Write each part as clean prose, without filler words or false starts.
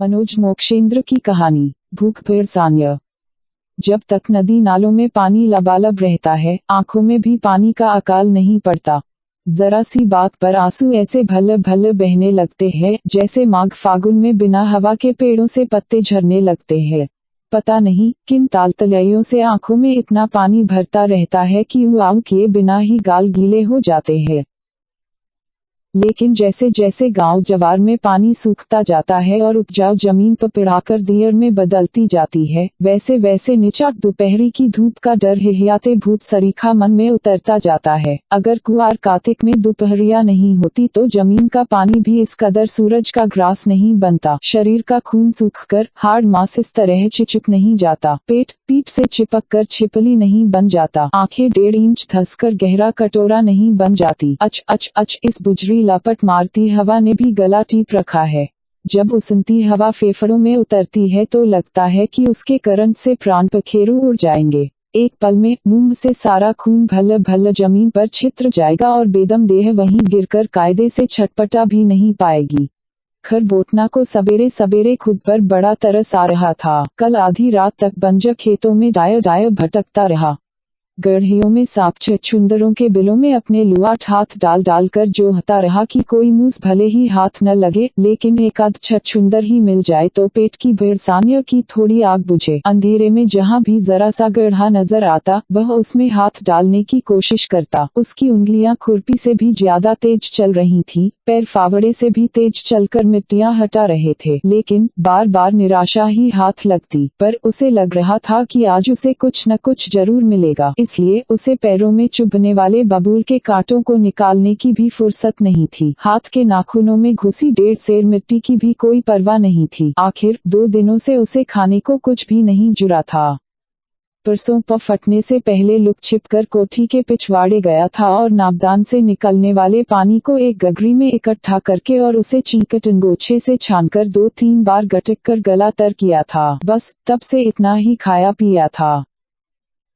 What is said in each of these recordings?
मनोज मोक्षेंद्र की कहानी भूख पेड़सान्य। जब तक नदी नालों में पानी लबालब रहता है, आंखों में भी पानी का अकाल नहीं पड़ता। जरा सी बात पर आंसू ऐसे भल भल बहने लगते हैं जैसे माघ फागुन में बिना हवा के पेड़ों से पत्ते झरने लगते हैं। पता नहीं किन तालतलैयों से आंखों में इतना पानी भरता रहता है कि उआऊ किए बिना ही गाल गीले हो जाते हैं। लेकिन जैसे जैसे गांव जवार में पानी सूखता जाता है और उपजाऊ जमीन पपड़ाकर दियर में बदलती जाती है, वैसे वैसे निचाट दोपहरी की धूप का डर हिहियाते भूत सरीखा मन में उतरता जाता है। अगर कुआर कार्तिक में दोपहरिया नहीं होती तो जमीन का पानी भी इस कदर सूरज का ग्रास नहीं बनता। शरीर का खून सूखकर हाड़ मांस इस तरह चिचुक नहीं जाता, पेट पीठ से चिपक कर छिपली नहीं बन जाता, आंखें 1.5 इंच धंसकर गहरा कटोरा नहीं बन जाती। अच अच अच, इस बुजरी लपट मारती हवा ने भी गला टीप रखा है। जब उसनती हवा फेफड़ों में उतरती है तो लगता है कि उसके करंट से प्राण पखेरु उड़ जाएंगे। एक पल में मुंह से सारा खून भल भल जमीन पर छितर जाएगा और बेदम देह वहीं गिरकर कायदे से छटपटा भी नहीं पाएगी। खरबोटना को सवेरे सवेरे खुद पर बड़ा तरस आ रहा था। कल आधी रात तक बंजर खेतों में डाय डाय भटकता रहा। गढ़ियों में सांप छछूंदरों के बिलों में अपने लुआठ हाथ डाल डाल कर जोहता रहा कि कोई मूस भले ही हाथ न लगे, लेकिन एक आध छछूंदर ही मिल जाए तो पेट की भेड़सान्य की थोड़ी आग बुझे। अंधेरे में जहाँ भी जरा सा गड्ढा नजर आता वह उसमें हाथ डालने की कोशिश करता। उसकी उंगलियां खुरपी से भी ज्यादा तेज चल रही थी, पैर फावड़े से भी तेज चलकर मिट्टियां हटा रहे थे, लेकिन बार बार निराशा ही हाथ लगती। पर उसे लग रहा था कि आज उसे कुछ न कुछ जरूर मिलेगा, इसलिए उसे पैरों में चुभने वाले बबूल के कांटों को निकालने की भी फुर्सत नहीं थी। हाथ के नाखूनों में घुसी 1.5 सेर मिट्टी की भी कोई परवाह नहीं थी। आखिर 2 दिनों से उसे खाने को कुछ भी नहीं जुड़ा था। परसों फटने से पहले लुक छिपकर कोठी के पिछवाड़े गया था और नाबदान से निकलने वाले पानी को एक गगरी में इकट्ठा करके और उसे चीकट अंगोछे से छानकर 2-3 बार गटक कर गला तर किया था। बस तब से इतना ही खाया पिया था।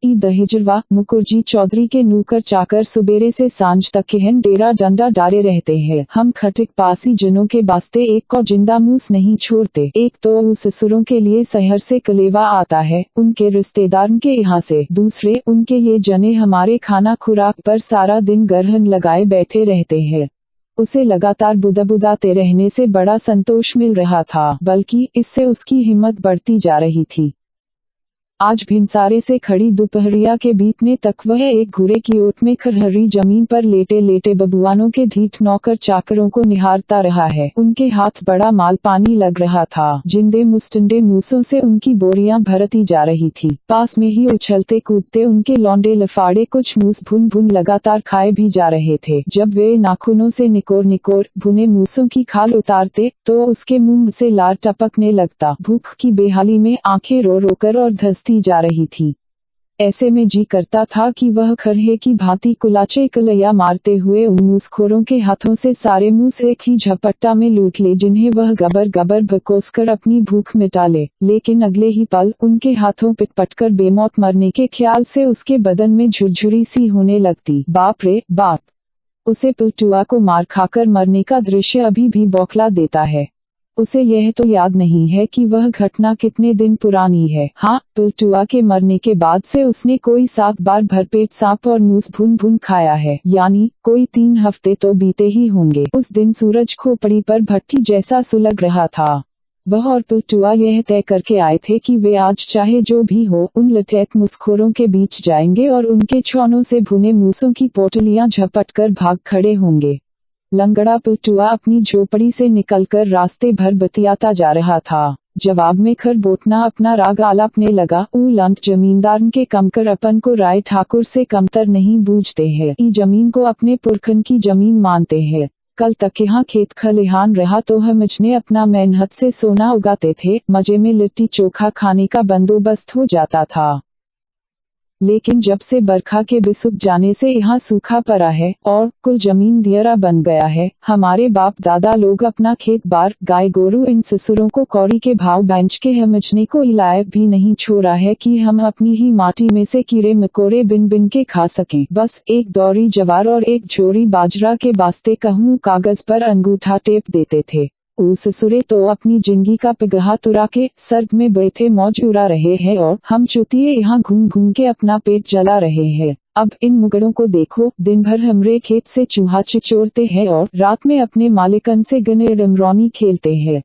दहिजरवा मुकुरजी चौधरी के नूकर चाकर सुबेरे से सांझ तक केहन डेरा डंडा डाले रहते हैं। हम खटिक पासी जनों के वास्ते एक को जिंदा मूस नहीं छोड़ते। एक तो उस ससुरों के लिए शहर से कलेवा आता है, उनके रिश्तेदार के यहाँ से, दूसरे उनके ये जने हमारे खाना खुराक पर सारा दिन गरहन लगाए बैठे रहते हैं। उसे लगातार बुदाते रहने से बड़ा संतोष मिल रहा था, बल्कि इससे उसकी हिम्मत बढ़ती जा रही थी। आज भिनसारे से खड़ी दोपहरिया के बीतने तक वह एक घूरे की ओट में खरहरी जमीन पर लेटे लेटे बबुआनों के ढीठ नौकर चाकरों को निहारता रहा है। उनके हाथ बड़ा माल पानी लग रहा था। जिंदे मुस्टंडे मूसों से उनकी बोरियां भरती जा रही थी। पास में ही उछलते कूदते उनके लौंडे लफाड़े कुछ मूस भुन भुन लगातार खाए भी जा रहे थे। जब वे नाखूनों से निकोर निकोर भुने मूसों की खाल उतारते तो उसके मुंह से लार टपकने लगता। भूख की बेहाली में आंखें रो रो कर और जा रही थी। ऐसे में जी करता था कि वह खरहे की भांति कुलाचे कलैया मारते हुए उन मूसखोरों के हाथों से सारे मूस एक ही झपट्टा में लूट ले जिन्हें वह गबर गबर बकोस कर अपनी भूख मिटा ले। लेकिन अगले ही पल उनके हाथों पिटपटकर बेमौत मरने के ख्याल से उसके बदन में झुरझुरी सी होने लगती। बाप रे बाप! उसे पिलटुआ को मार खाकर मरने का दृश्य अभी भी बौखला देता है। उसे यह तो याद नहीं है कि वह घटना कितने दिन पुरानी है। हाँ, पिलटुआ के मरने के बाद से उसने कोई 7 बार भरपेट सांप और मूस भुन भुन खाया है, यानी कोई 3 हफ्ते तो बीते ही होंगे। उस दिन सूरज खोपड़ी पर भट्टी जैसा सुलग रहा था। वह और पिलटुआ यह तय करके आए थे कि वे आज चाहे जो भी हो उन लठैत मुसखोरों के बीच जाएंगे और उनके छौनों से भुने मूसों की पोटलियां झपट कर भाग खड़े होंगे। लंगड़ा पिलटुआ अपनी झोपड़ी से निकलकर रास्ते भर बतियाता जा रहा था। जवाब में खरबोटना अपना राग आलापने लगा। लंट जमींदार के कमकर अपन को राय ठाकुर से कमतर नहीं बूझते हैं। ई जमीन को अपने पुरखन की जमीन मानते हैं। कल तक यहाँ खेत खलिहान रहा तो हमने अपना मेहनत से सोना उगाते थे, मजे में लिट्टी चोखा खाने का बंदोबस्त हो जाता था। लेकिन जब से बरखा के बिसुक जाने से यहाँ सूखा पड़ा है और कुल जमीन दियरा बन गया है, हमारे बाप दादा लोग अपना खेत बार गाय गोरू इन ससुरों को कौड़ी के भाव बेंच के हमजने को इलायक भी नहीं छोड़ा है कि हम अपनी ही माटी में से कीड़े मकोड़े बिन बिन के खा सकें। बस एक दौरी जवार और एक झोरी बाजरा के वास्ते कहूँ कागज पर अंगूठा टेप देते थे। ओ ससुरे तो अपनी जिंदगी का पिगहा तुरा के सर्ग में बैठे मौज उड़ा रहे हैं और हम चुतिए यहाँ घूम घूम के अपना पेट जला रहे हैं। अब इन मुगड़ों को देखो, दिन भर हमरे खेत से चूहा चिचोड़ते हैं और रात में अपने मालिकन से गने डमरौनी खेलते हैं।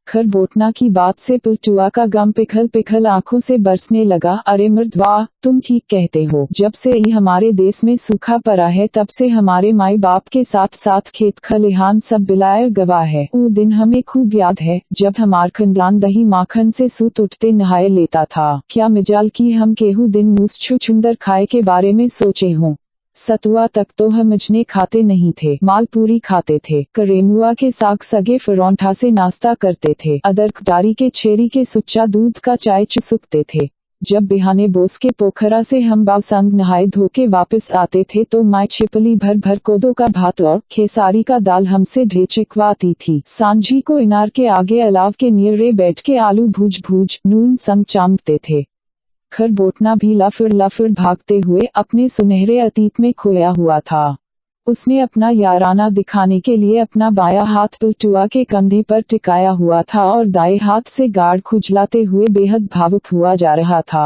खरबोटना की बात से पिल्टुआ का गम पिघल पिघल आंखों से बरसने लगा। अरे मर्दवा, तुम ठीक कहते हो। जब से ये हमारे देश में सूखा पड़ा है तब से हमारे माई बाप के साथ साथ खेत खलिहान सब बिलाए गवा है। वो दिन हमें खूब याद है जब हमार खानदान दही माखन से सूत उठते नहाए लेता था। क्या मिजाल की हम केहू दिन मूस छुछुंदर खाए के बारे में सोचे हों। सतुआ तक तो हम इजने खाते नहीं थे, मालपूरी खाते थे, करेमुआ के साग सगे फरौंठा से नाश्ता करते थे, अदरकदारी के छेरी के सुच्चा दूध का चाय चुसुकते थे। जब बिहाने बोस के पोखरा से हम बाव संग नहाए धोके वापस आते थे तो माँ छिपली भर भर कोदो का भात और खेसारी का दाल हमसे ढेर चिकवाती थी। सांझी को इनार के आगे अलाव के नियरे बैठ के आलू भूज भूज नून संग चामते थे। खरबोटना भी लफड़ भागते हुए अपने सुनहरे अतीत में खोया हुआ था। उसने अपना याराना दिखाने के लिए अपना बायां हाथ पिल्टुआ के कंधे पर टिकाया हुआ था और दाएं हाथ से गार्ड खुजलाते हुए बेहद भावुक हुआ जा रहा था।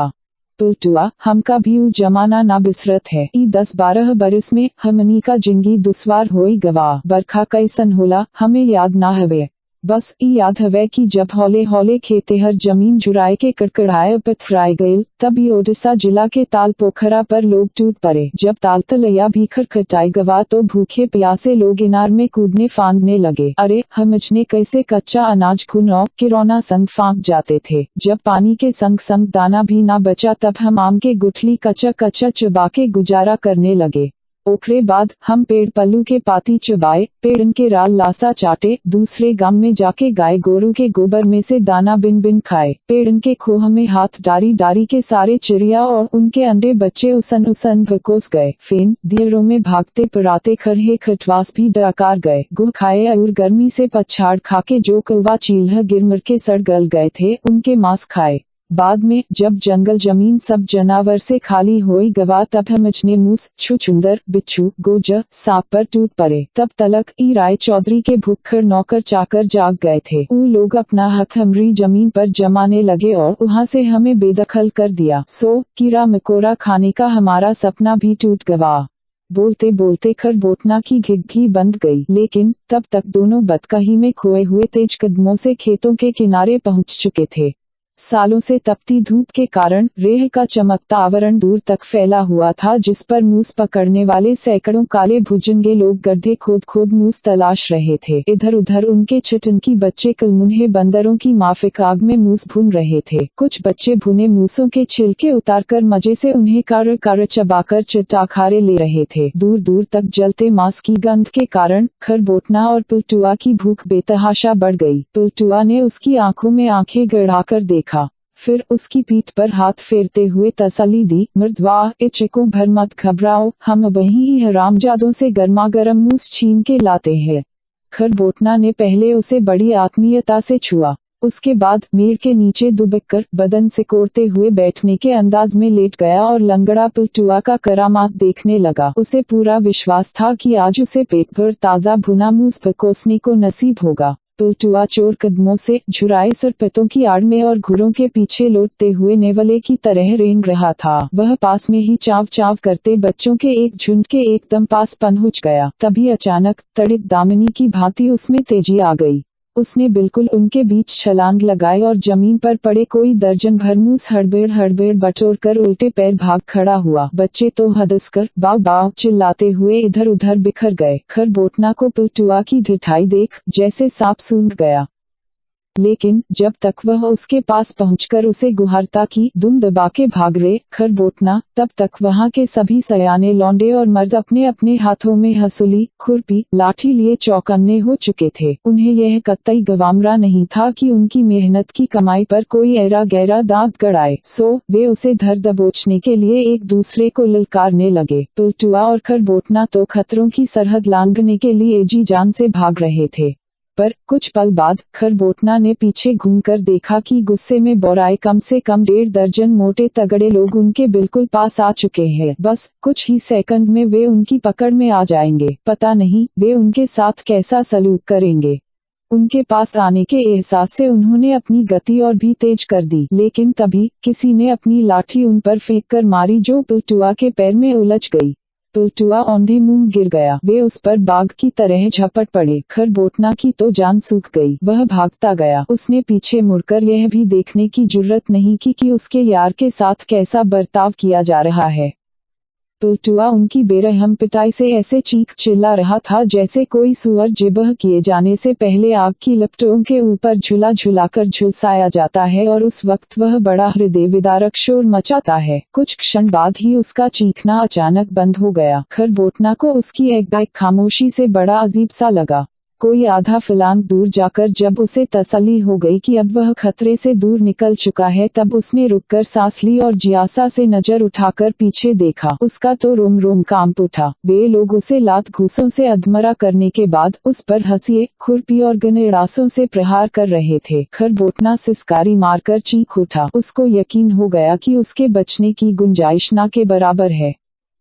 पिल्टुआ, हमका भी ऊ जमाना ना बिसरत है। ई 10-12 बरस में हमनी का जिंदगी दुश्वार होई गवा। बरखा कैसन होला हमें याद ना हवे, बस ई याद हवे कि जब हौले हौले खेते हर जमीन जुराए के कड़कड़ाए पथराए गईल, तब ई ओडिशा जिला के ताल पोखरा पर लोग टूट पड़े। जब ताल तलैया भी खटखटाई गवा तो भूखे प्यासे लोग इनार में कूदने फांदने लगे। अरे हमजने कैसे कच्चा अनाज खून और किरौना संग फांक जाते थे। जब पानी के संग संग दाना भी ना बचा तब हम आम के गुठली कच्चा कच्चा चबा के गुजारा करने लगे। ओकरे बाद हम पेड़ पल्लू के पाती चबाए, पेड़न के राल लासा चाटे, दूसरे गांव में जाके गाय गोरू के गोबर में से दाना बिन बिन खाए, पेड़न के खोह में हाथ डारी डारी के सारे चिड़िया और उनके अंडे बच्चे उसन उसन भकोस गए। फेन दियरों में भागते पराते खरहे खटवास भी डकार गए। गुह खाए और गर्मी से पछाड़ खाके जो कौवा चील्हा गिरमर के सड़ गल गए थे उनके मांस खाए। बाद में जब जंगल जमीन सब जनावर से खाली होई गवा तब हमजने मूस छुछुंदर बिच्छू गोजा सांप पर टूट पड़े। तब तलक ई राय चौधरी के भुक्खड़ नौकर चाकर जाग गए थे। ऊ लोग अपना हक हमरी जमीन पर जमाने लगे और वहाँ से हमें बेदखल कर दिया। सो कीड़ा मकोड़ा खाने का हमारा सपना भी टूट गवा। बोलते बोलते खरबोटना की घिघी बंद गई, लेकिन तब तक दोनों बतकही में खोए हुए तेज कदमों से खेतों के किनारे पहुँच चुके थे। सालों से तपती धूप के कारण रेह का चमकता आवरण दूर तक फैला हुआ था जिस पर मूस पकड़ने वाले सैकड़ों काले भुजंगे लोग गड्ढे खोद खोद मूस तलाश रहे थे। इधर उधर उनके चिटनकी बच्चे कलमुन्हे बंदरों की माफिक आग में मूस भून रहे थे। कुछ बच्चे भुने मूसों के छिलके उतारकर मजे से उन्हें कार कार चबाकर चटाखारे ले रहे थे। दूर दूर तक जलते मांस की गंध के कारण खरबोटना और पिल्टुआ की भूख बेतहाशा बढ़ गई। पिल्टुआ ने उसकी आंखों में आंखें गड़ाकर देखा, फिर उसकी पीठ पर हाथ फेरते हुए तसल्ली दी, मर्दवा इचिको भर मत घबराओ, हम वहीं हरामजादों से गर्मा गर्म मूस छीन के लाते हैं। खरबोटना ने पहले उसे बड़ी आत्मीयता से छुआ, उसके बाद मेड़ के नीचे दुबककर बदन सिकोड़ते हुए बैठने के अंदाज में लेट गया और लंगड़ा पिल्टुआ का करामात देखने लगा। उसे पूरा विश्वास था कि आज उसे पेट भर ताज़ा भुना मूस पकोसने को नसीब होगा। पिल्टुआ चोर कदमों से झुराए सरपतों की आड़ में और घुरों के पीछे लौटते हुए नेवले की तरह रेंग रहा था। वह पास में ही चाव चाव करते बच्चों के एक झुंड के एकदम पास पहुंच गया। तभी अचानक तड़ित दामिनी की भांति उसमें तेजी आ गई। उसने बिल्कुल उनके बीच छलांग लगाई और जमीन पर पड़े कोई दर्जन भर मूस हड़बेड़ बटोर कर उल्टे पैर भाग खड़ा हुआ। बच्चे तो हदसकर बाव बाव चिल्लाते हुए इधर उधर बिखर गए। खरबोटना को पिल्टुआ की ढिठाई देख जैसे सांप सूंघ गया, लेकिन जब तक वह उसके पास पहुंचकर उसे गुहारता कि दुम दबा के भाग रे खरबोटना, तब तक वहां के सभी सयाने लौंडे और मर्द अपने अपने हाथों में हसूली खुरपी लाठी लिए चौकन्ने हो चुके थे। उन्हें यह कतई गवामरा नहीं था कि उनकी मेहनत की कमाई पर कोई ऐरा गहरा दांत गड़ाए। सो वे उसे धर दबोचने के लिए एक दूसरे को ललकारने लगे। पिल्टुआ और खरबोटना तो खतरों की सरहद लांघने के लिए जी जान से भाग रहे थे, पर कुछ पल बाद खरबोटना ने पीछे घूमकर देखा कि गुस्से में बोराए कम से कम 1.5 दर्जन मोटे तगड़े लोग उनके बिल्कुल पास आ चुके हैं। बस कुछ ही सेकंड में वे उनकी पकड़ में आ जाएंगे। पता नहीं वे उनके साथ कैसा सलूक करेंगे। उनके पास आने के एहसास से उन्होंने अपनी गति और भी तेज कर दी, लेकिन तभी किसी ने अपनी लाठी उन पर फेंक कर मारी जो पिल्टुआ के पैर में उलझ गई। पिल्टुआ औंधे मुंह गिर गया। वे उस पर बाघ की तरह झपट पड़े। खरबोटना की तो जान सूख गई। वह भागता गया। उसने पीछे मुड़कर यह भी देखने की जुर्रत नहीं की कि उसके यार के साथ कैसा बर्ताव किया जा रहा है। पिल्टुआ उनकी बेरहम पिटाई से ऐसे चीख चिल्ला रहा था जैसे कोई सूअर ज़िबह किए जाने से पहले आग की लपटों के ऊपर झुला झुलाकर झुलसाया जाता है और उस वक्त वह बड़ा हृदय विदारक शोर मचाता है। कुछ क्षण बाद ही उसका चीखना अचानक बंद हो गया। खरबोटना को उसकी एकबाइक खामोशी से बड़ा अजीब सा लगा। कोई आधा फलांग दूर जाकर जब उसे तसल्ली हो गई कि अब वह खतरे से दूर निकल चुका है, तब उसने रुककर सांस ली और जिज्ञासा से नजर उठाकर पीछे देखा। उसका तो रोम रोम कांप उठा। वे लोग उसे लात घूंसों से अधमरा करने के बाद उस पर हंसिए, खुरपी और गनेड़ासों से प्रहार कर रहे थे। खरबोटना सिसकारी मारकर चीख उठा। उसको यकीन हो गया कि उसके बचने की गुंजाइश ना के बराबर है।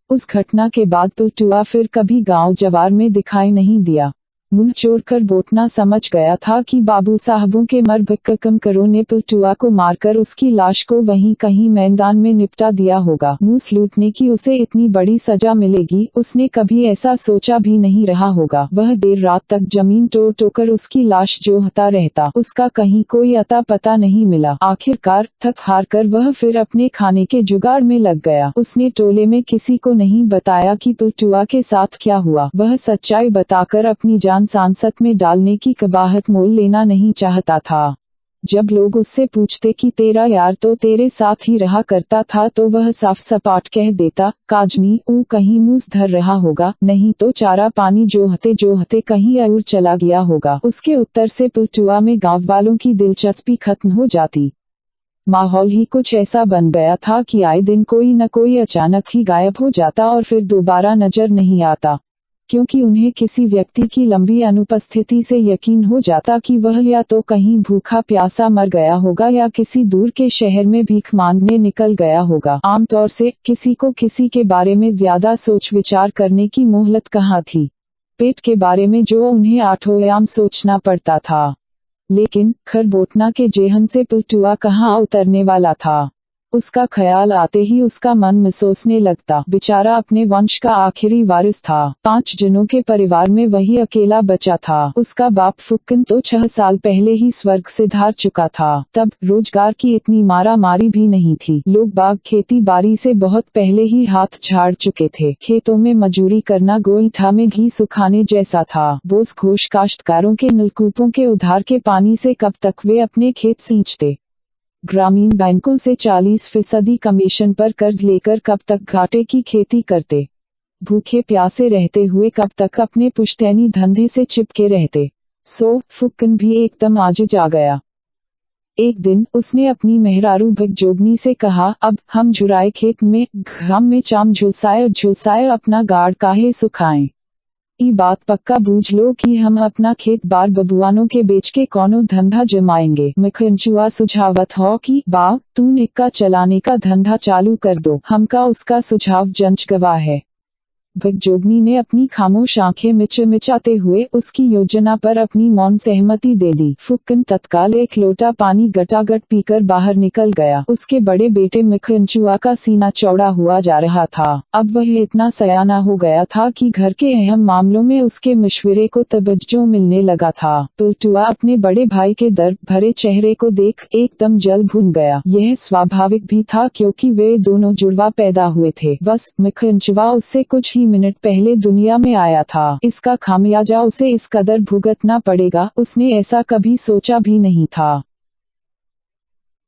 उस घटना के बाद पिल्टुआ फिर कभी गांव जवार में दिखाई नहीं दिया। मुंह चोर खरबोटना समझ गया था कि बाबू साहबों के मरभक्कमकरों ने पिल्टुआ को मारकर उसकी लाश को वहीं कहीं मैदान में निपटा दिया होगा। मूस लूटने की उसे इतनी बड़ी सजा मिलेगी, उसने कभी ऐसा सोचा भी नहीं रहा होगा। वह देर रात तक जमीन टो टोकर उसकी लाश जोहता रहता। उसका कहीं कोई अता पता नहीं मिला। आखिरकार थक हार कर वह फिर अपने खाने के जुगाड़ में लग गया। उसने टोले में किसी को नहीं बताया कि पिल्टुआ के साथ क्या हुआ। वह सच्चाई बताकर अपनी जान सांसत में डालने की कबाहत मोल लेना नहीं चाहता था। जब लोग उससे पूछते कि तेरा यार तो तेरे साथ ही रहा करता था, तो वह साफ सपाट कह देता, काजनी ऊ कहीं मूस धर रहा होगा, नहीं तो चारा पानी जोहते जोहते कहीं और चला गया होगा। उसके उत्तर से पिल्टुआ में गांव वालों की दिलचस्पी खत्म हो जाती। माहौल ही कुछ ऐसा बन गया था कि आए दिन कोई न कोई अचानक ही गायब हो जाता और फिर दोबारा नजर नहीं आता, क्योंकि उन्हें किसी व्यक्ति की लंबी अनुपस्थिति से यकीन हो जाता कि वह या तो कहीं भूखा प्यासा मर गया होगा या किसी दूर के शहर में भीख मांगने निकल गया होगा। आमतौर से किसी को किसी के बारे में ज्यादा सोच विचार करने की मोहलत कहाँ थी। पेट के बारे में जो उन्हें आठों याम सोचना पड़ता था, लेकिन खरबोटना के जेहन से पिल्टुआ कहाँ उतरने वाला था। उसका ख्याल आते ही उसका मन महसूसने लगता। बेचारा अपने वंश का आखिरी वारिस था। 5 जनों के परिवार में वही अकेला बचा था। उसका बाप फुक्कन तो 6 साल पहले ही स्वर्ग से धार चुका था। तब रोजगार की इतनी मारा मारी भी नहीं थी। लोग बाग खेती बाड़ी से बहुत पहले ही हाथ झाड़ चुके थे। खेतों में मजूरी करना गोईठा में घी सुखाने जैसा था। बोस घोष काश्तकारों के नलकूपों के उधार के पानी से कब तक वे अपने खेत सींचते। ग्रामीण बैंकों से 40% कमीशन पर कर्ज लेकर कब तक घाटे की खेती करते। भूखे प्यासे रहते हुए कब तक अपने पुश्तैनी धंधे से चिपके रहते। सो फुक्कन भी एकदम आजिज आ गया। एक दिन उसने अपनी मेहरारू भगजोगनी से कहा, अब हम झुराए खेत में घाम में चाम झुलसाए अपना गाड़ काहे सुखाएं। ई बात पक्का बूझ लो कि हम अपना खेत बार बबुआनों के बेच के कौनो धंधा जमाएंगे। मखनचुआ सुझावत हो कि बाव तू निक्का चलाने का धंधा चालू कर दो। हमका उसका सुझाव जंच गवा है। भगजोगनी ने अपनी खामोश आंखें मिचाते हुए उसकी योजना पर अपनी मौन सहमति दे दी। फुक्कन तत्काल एक लोटा पानी गटागट पीकर बाहर निकल गया। उसके बड़े बेटे मखनचुआ का सीना चौड़ा हुआ जा रहा था। अब वह इतना सयाना हो गया था कि घर के अहम मामलों में उसके मशवरे को तवज्जो मिलने लगा था। पिल्टुआ अपने बड़े भाई के दर्द भरे चेहरे को देख एकदम जल भुन गया। यह स्वाभाविक भी था क्योंकि वे दोनों जुड़वा पैदा हुए थे। बस मखनचुआ उससे कुछ ही मिनट पहले दुनिया में आया था। इसका खामियाजा उसे इस कदर भुगतना पड़ेगा, उसने ऐसा कभी सोचा भी नहीं था।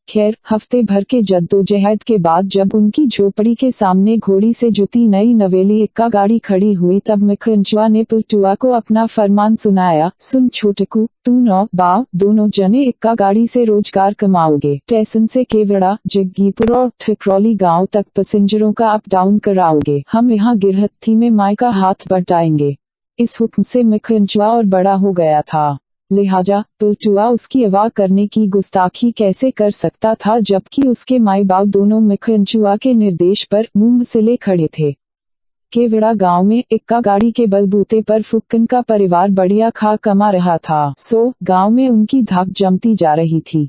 खैर, हफ्ते भर के जद्दोजहद के बाद जब उनकी झोपड़ी के सामने घोड़ी से जुती नई नवेली इक्का गाड़ी खड़ी हुई, तब मखनचुआ ने पिल्टुआ को अपना फरमान सुनाया, सुन छोटकू, तू नौ बाव दोनों जने इक्का गाड़ी से रोजगार कमाओगे। स्टेशन से केवड़ा, जग्गीपुर और ठकरौली गांव तक पैसेंजरों का अप डाउन कराओगे। हम यहाँ गिरहथी में माई का हाथ बटाएंगे। इस हुक्म से मखनचुआ और बड़ा हो गया था, लिहाजा पिल्टुआ उसकी अगवा करने की गुस्ताखी कैसे कर सकता था, जबकि उसके माई बाप दोनों मखनचुआ के निर्देश पर मुंह सिले खड़े थे। केवड़ा गांव में इक्का गाड़ी के बलबूते पर फुक्कन का परिवार बढ़िया खा कमा रहा था। गांव में उनकी धाक जमती जा रही थी।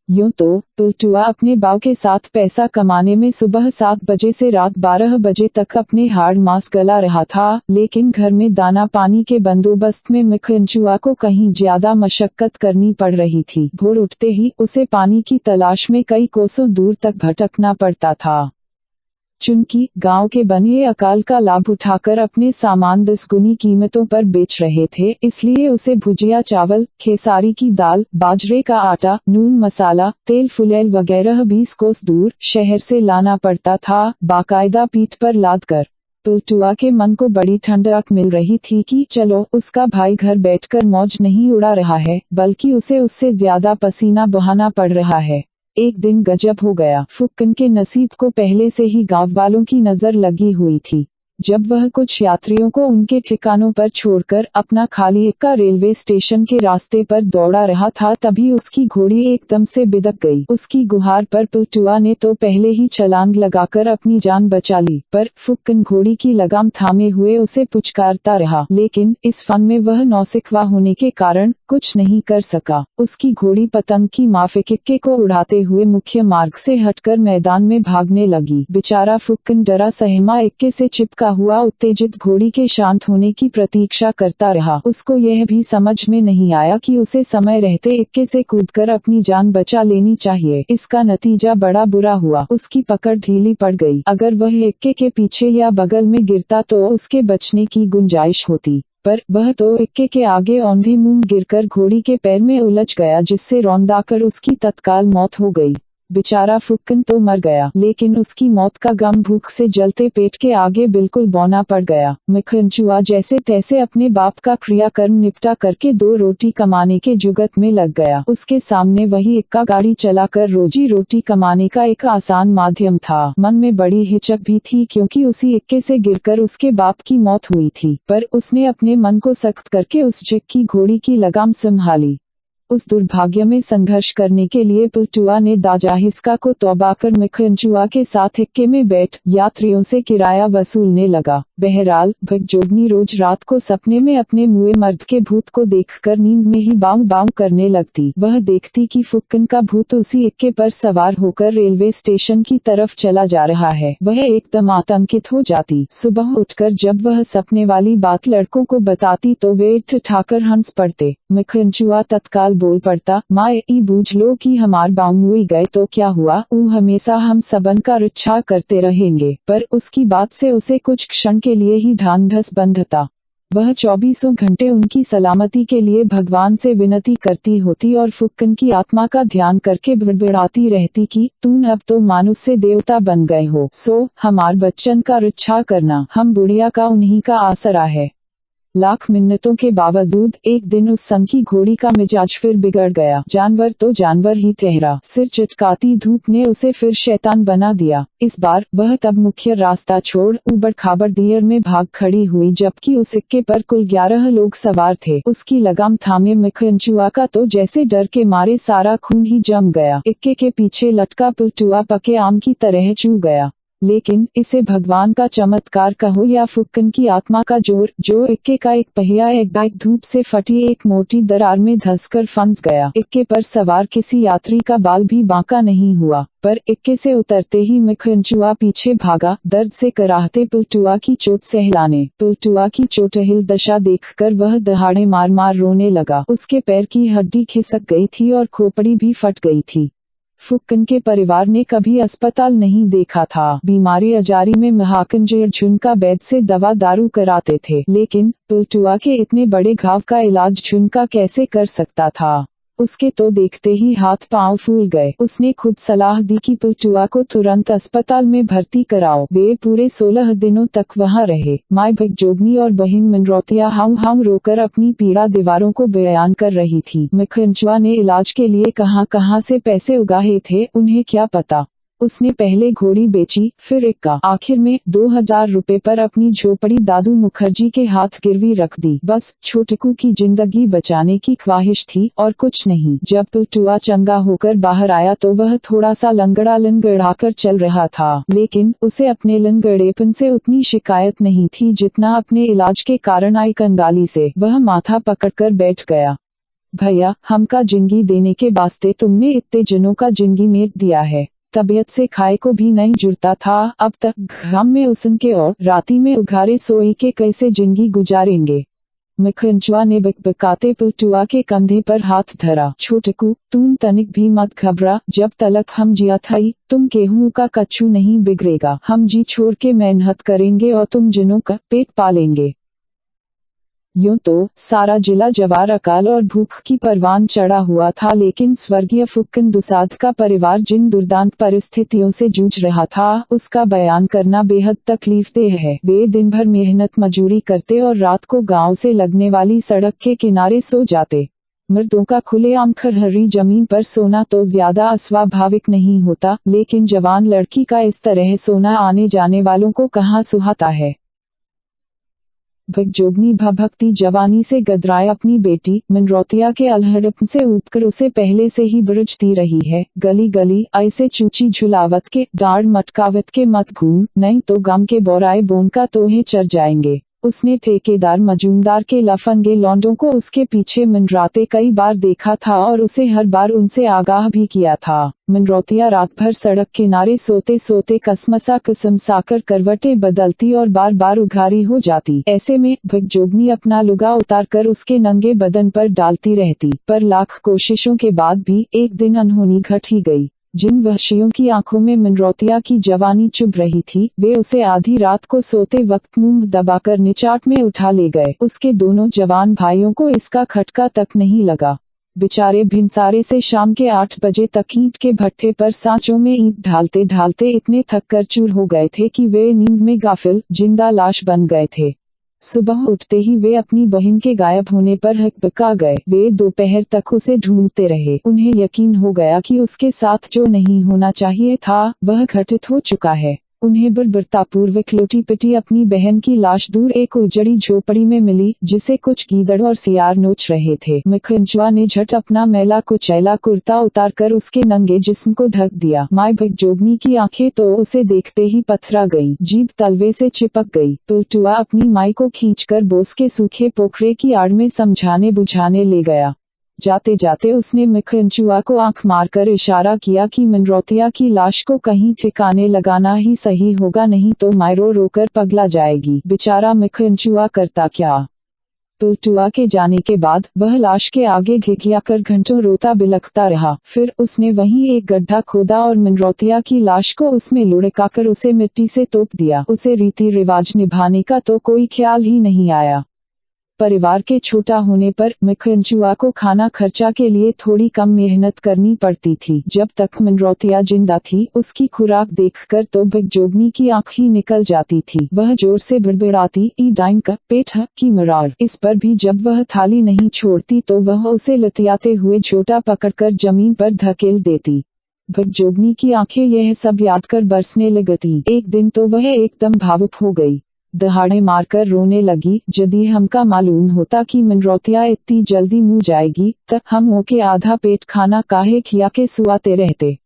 यूं तो पुलटुआ अपने बाव के साथ पैसा कमाने में सुबह 7 बजे से रात 12 बजे तक अपने हाड़ मांस गला रहा था, लेकिन घर में दाना पानी के बंदोबस्त में मिखंचुआ को कहीं ज्यादा मशक्कत करनी पड़ रही थी। भोर उठते ही उसे पानी की तलाश में कई कोसों दूर तक भटकना पड़ता था। चुनकी गांव के बनिए अकाल का लाभ उठाकर अपने सामान 10 गुनी कीमतों पर बेच रहे थे, इसलिए उसे भुजिया चावल, खेसारी की दाल, बाजरे का आटा, नून मसाला, तेल फुलेल वगैरह 20 कोस दूर शहर से लाना पड़ता था, बाकायदा पीठ पर लाद कर। पुलटुआ के मन को बड़ी ठंडक मिल रही थी कि चलो उसका भाई घर बैठकर मौज नहीं उड़ा रहा है, बल्कि उसे उससे ज्यादा पसीना बहाना पड़ रहा है। एक दिन गजब हो गया। फुक्कन के नसीब को पहले से ही गांव वालों की नजर लगी हुई थी। जब वह कुछ यात्रियों को उनके ठिकानों पर छोड़कर अपना खाली इक्का रेलवे स्टेशन के रास्ते पर दौड़ा रहा था, तभी उसकी घोड़ी एकदम से बिदक गई। उसकी गुहार पर पुलटुआ ने तो पहले ही छलांग लगाकर अपनी जान बचा ली, पर फुक्कन घोड़ी की लगाम थामे हुए उसे पुचकारता रहा, लेकिन इस फन में वह नौसिखवा होने के कारण कुछ नहीं कर सका। उसकी घोड़ी पतंग की माफिक इक्के को उड़ाते हुए मुख्य मार्ग से हटकर मैदान में भागने लगी। बेचारा फुक्कन डरा सहमा इक्के से चिपका हुआ उत्तेजित घोड़ी के शांत होने की प्रतीक्षा करता रहा। उसको यह भी समझ में नहीं आया कि उसे समय रहते इक्के से कूदकर अपनी जान बचा लेनी चाहिए। इसका नतीजा बड़ा बुरा हुआ। उसकी पकड़ ढीली पड़ गई। अगर वह इक्के के पीछे या बगल में गिरता तो उसके बचने की गुंजाइश होती, पर वह तो इक्के के आगे औंधे मुंह गिरकर घोड़ी के पैर में उलझ गया, जिससे रौंदाकर उसकी तत्काल मौत हो गई। बेचारा फुक्कन तो मर गया, लेकिन उसकी मौत का गम भूख से जलते पेट के आगे बिल्कुल बौना पड़ गया। मिखंचुआ जैसे तैसे अपने बाप का क्रियाकर्म निपटा करके 2 रोटी कमाने के जुगत में लग गया। उसके सामने वही इक्का गाड़ी चलाकर रोजी रोटी कमाने का एक आसान माध्यम था। मन में बड़ी हिचक भी थी, क्योंकि उसी इक्के से गिरकर उसके बाप की मौत हुई थी, पर उसने अपने मन को सख्त करके उस जिग की घोड़ी की लगाम संभाली। उस दुर्भाग्य में संघर्ष करने के लिए पुलटुआ ने दाजाहिस्का को तौबा कर मिखंचुआ के साथ इक्के में बैठ यात्रियों से किराया वसूलने लगा। बहरहाल भगजोगनी रोज रात को सपने में अपने मुए मर्द के भूत को देखकर नींद में ही बाऊं बाऊं करने लगती। वह देखती कि फुक्कन का भूत उसी इक्के पर सवार होकर रेलवे स्टेशन की तरफ चला जा रहा है। वह एकदम आतंकित हो जाती। सुबह उठकर जब वह सपने वाली बात लड़कों को बताती तो वे ठिठाकर हंस पड़ते। मिखंचुआ तत्काल बोल पड़ता, माँ ई बूझ लो कि हमार बाऊ मुई गए तो क्या हुआ, हमेशा हम सबन का रक्षा करते रहेंगे। पर उसकी बात से उसे कुछ क्षण के लिए ही ढांढस बंधता। वह 24 घंटे उनकी सलामती के लिए भगवान से विनती करती होती और फुक्कन की आत्मा का ध्यान करके बड़बड़ाती रहती कि तुम अब तो मानुष से देवता बन गए हो, हमार बच्चन का रक्षा करना, हम बुढ़िया का उन्हीं का आसरा है। लाख मिन्नतों के बावजूद एक दिन उस संग की घोड़ी का मिजाज फिर बिगड़ गया। जानवर तो जानवर ही ठहरा, सिर चिटकाती धूप ने उसे फिर शैतान बना दिया। इस बार वह तब मुख्य रास्ता छोड़ उबड़ खाबड़ दियर में भाग खड़ी हुई, जबकि उस इक्के पर कुल 11 लोग सवार थे। उसकी लगाम थामे मिखंचुआ का तो जैसे डर के मारे सारा खून ही जम गया। इक्के के पीछे लटका पुलटुआ पके आम की तरह चू गया। लेकिन इसे भगवान का चमत्कार कहो या फुक्कन की आत्मा का जोर, जो इक्के का एक पहिया एक बाइक धूप से फटी एक मोटी दरार में धंसकर फंस गया। इक्के पर सवार किसी यात्री का बाल भी बांका नहीं हुआ, पर इक्के से उतरते ही मिखंचुआ पीछे भागा, दर्द से कराहते पुलटुआ की चोट सहलाने। पुलटुआ की चोटहिल दशा देखकर वह दहाड़े मार मार रोने लगा। उसके पैर की हड्डी खिसक गई थी और खोपड़ी भी फट गई थी। फुक्कन के परिवार ने कभी अस्पताल नहीं देखा था। बीमारी अजारी में महाकंजेर झुनका वैद्य से दवा दारू कराते थे, लेकिन पुलटुआ के इतने बड़े घाव का इलाज झुनका कैसे कर सकता था। उसके तो देखते ही हाथ पांव फूल गए। उसने खुद सलाह दी कि पुलटुआ को तुरंत अस्पताल में भर्ती कराओ। वे पूरे 16 दिनों तक वहां रहे। माय भगजोगनी और बहिन मनरोतिया हाउ हाउ रोकर अपनी पीड़ा दीवारों को बयान कर रही थी। मिखंचुआ ने इलाज के लिए कहां-कहां से पैसे उगाहे थे, उन्हें क्या पता। उसने पहले घोड़ी बेची, फिर इक्का, आखिर में 2000 रुपए पर अपनी झोपड़ी दादू मुखर्जी के हाथ गिरवी रख दी। बस छोटकू की जिंदगी बचाने की ख्वाहिश थी और कुछ नहीं। जब पिल्टुआ चंगा होकर बाहर आया तो वह थोड़ा सा लंगड़ाकर चल रहा था, लेकिन उसे अपने लंगड़ेपन से उतनी शिकायत नहीं थी जितना अपने इलाज के कारण आई कंगाली से। वह माथा पकड़कर बैठ गया। भैया, हमका जिंदगी देने के वास्ते तुमने इतने जनों का जिंदगी मेट दिया है। तबीयत से खाए को भी नहीं जुड़ता था, अब तक घाम में उसन के और राती में उघारे सोई के कैसे जिंदगी गुजारेंगे। मुखर्जी ने बकबकाते पिल्टुआ के कंधे पर हाथ धरा। छोटकू, तुम तनिक भी मत घबरा, जब तलक हम जिया थई, तुम गेहूं का कच्चू नहीं बिगड़ेगा। हम जी छोड़ के मेहनत करेंगे और तुम जनों का पेट पालेंगे। यूं तो सारा जिला जवार अकाल और भूख की परवान चढ़ा हुआ था, लेकिन स्वर्गीय फुक्कन दुसाद का परिवार जिन दुर्दांत परिस्थितियों से जूझ रहा था उसका बयान करना बेहद तकलीफदेह है। वे दिन भर मेहनत मजूरी करते और रात को गांव से लगने वाली सड़क के किनारे सो जाते। मर्दों का खुलेआम खरहरी जमीन पर सोना तो ज्यादा अस्वाभाविक नहीं होता, लेकिन जवान लड़की का इस तरह सोना आने जाने वालों को कहाँ सुहाता है। भगजोगनी भभकती जवानी से गदराए अपनी बेटी मनरोतिया के अलहड़पन से ऊबकर उसे पहले से ही बुरझती रही है। गली गली ऐसे चूची झुलावत के डाढ़ मटकावत के मत घूम, नहीं तो गम के बोराए बोन का तोहे चर जाएंगे। उसने ठेकेदार मजूमदार के लफंगे लौंडों को उसके पीछे मंडराते कई बार देखा था और उसे हर बार उनसे आगाह भी किया था। मनरोतिया रात भर सड़क किनारे सोते सोते कसमसाकर करवटें बदलती और बार बार उघारी हो जाती। ऐसे में भगजोगनी अपना लुगा उतारकर उसके नंगे बदन पर डालती रहती, पर लाख कोशिशों के बाद भी एक दिन अनहोनी घट ही गई। जिन वहशियों की आंखों में मनरोतिया की जवानी चुभ रही थी, वे उसे आधी रात को सोते वक्त मुंह दबाकर निचाट में उठा ले गए। उसके दोनों जवान भाइयों को इसका खटका तक नहीं लगा। बेचारे भिनसारे से शाम के 8 बजे तक ईंट के भट्ठे पर सांचों में ईंट ढालते ढालते इतने थक कर चूर हो गए थे कि वे नींद में गाफिल जिंदा लाश बन गए थे। सुबह उठते ही वे अपनी बहन के गायब होने पर हकबका गए। वे दोपहर तक उसे ढूंढते रहे। उन्हें यकीन हो गया कि उसके साथ जो नहीं होना चाहिए था वह घटित हो चुका है। उन्हें बर्बरतापूर्वक लोटी पिटी अपनी बहन की लाश दूर एक उजड़ी झोपड़ी में मिली, जिसे कुछ गीदड़ और सियार नोच रहे थे। मुखर्जी ने झट अपना मैला कुचैला कुर्ता उतारकर उसके नंगे जिस्म को ढक दिया। माय भगजोगनी की आंखें तो उसे देखते ही पथरा गईं, जीभ तलवे से चिपक गई। पिल्टुआ अपनी माई को खींचकर बोस के सूखे पोखरे की आड़ में समझाने बुझाने ले गया। जाते जाते उसने मुखर्जी को आंख मारकर इशारा किया कि मनरोतिया की लाश को कहीं ठिकाने लगाना ही सही होगा, नहीं तो मायरो रोकर पगला जाएगी। बेचारा मुखर्जी करता क्या। पिल्टुआ के जाने के बाद वह लाश के आगे घिघियाकर घंटों रोता बिलखता रहा। फिर उसने वहीं एक गड्ढा खोदा और मनरोतिया की लाश को उसमें लुढ़काकर उसे मिट्टी से तोप दिया। उसे रीति रिवाज निभाने का तो कोई ख्याल ही नहीं आया। परिवार के छोटा होने पर मुखर्जी को खाना खर्चा के लिए थोड़ी कम मेहनत करनी पड़ती थी। जब तक मनरोतिया जिंदा थी उसकी खुराक देखकर तो भगजोगनी की आंख ही निकल जाती थी। वह जोर से बड़बड़ाती, ई डाइन का पेट है की मरार। इस पर भी जब वह थाली नहीं छोड़ती तो वह उसे लतियाते हुए झोटा पकड़कर जमीन पर धकेल देती। भगजोगनी की आंखें यह सब याद कर बरसने लगती। एक दिन तो वह एकदम भावुक हो गई, दहाड़े मारकर रोने लगी। यदि हमका मालूम होता कि मनरोतिया इतनी जल्दी मुँह जाएगी तब हम ओके आधा पेट खाना काहे खिया के सुआते रहते।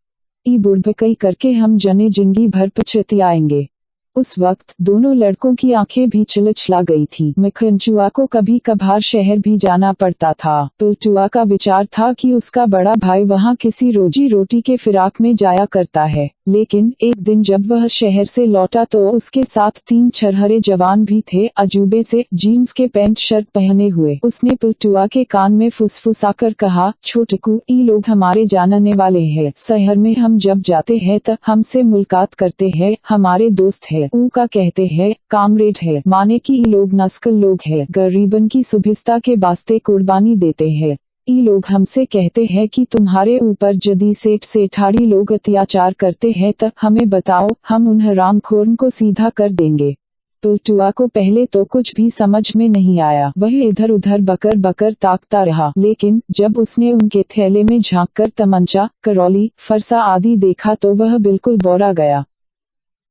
ई बुढ़बकई करके हम जने जिंदगी भर पछताएंगे। उस वक्त दोनों लड़कों की आंखें भी चिलचिला गई थी। मुखर्जी को कभी कभार शहर भी जाना पड़ता था। पिल्टुआ का विचार था कि उसका बड़ा भाई वहां किसी रोजी रोटी के फिराक में जाया करता है, लेकिन एक दिन जब वह शहर से लौटा तो उसके साथ 3 छरहरे जवान भी थे, अजूबे से जीन्स के पैंट शर्ट पहने हुए। उसने पिल्टुआ के कान में फुसफुसाकर कहा, छोटकू, ई लोग हमारे जानने वाले हैं। शहर में हम जब जाते हैं तब हमसे मुलाकात करते हैं, हमारे दोस्त है, ऊ का कहते हैं, कामरेड है, माने कि ई लोग नस्ल लोग है, गरीबन की सुभिस्ता के वास्ते कुर्बानी देते हैं। ई लोग हमसे कहते हैं कि तुम्हारे ऊपर यदि सेठ सेठाड़ी लोग अत्याचार करते हैं तब हमें बताओ, हम उन हरामखोरों को सीधा कर देंगे। पिल्टुआ को पहले तो कुछ भी समझ में नहीं आया। वह इधर उधर बकर बकर ताकता रहा, लेकिन जब उसने उनके थैले में झांककर तमंचा, करौली, फरसा आदि देखा तो वह बिल्कुल बौरा गया।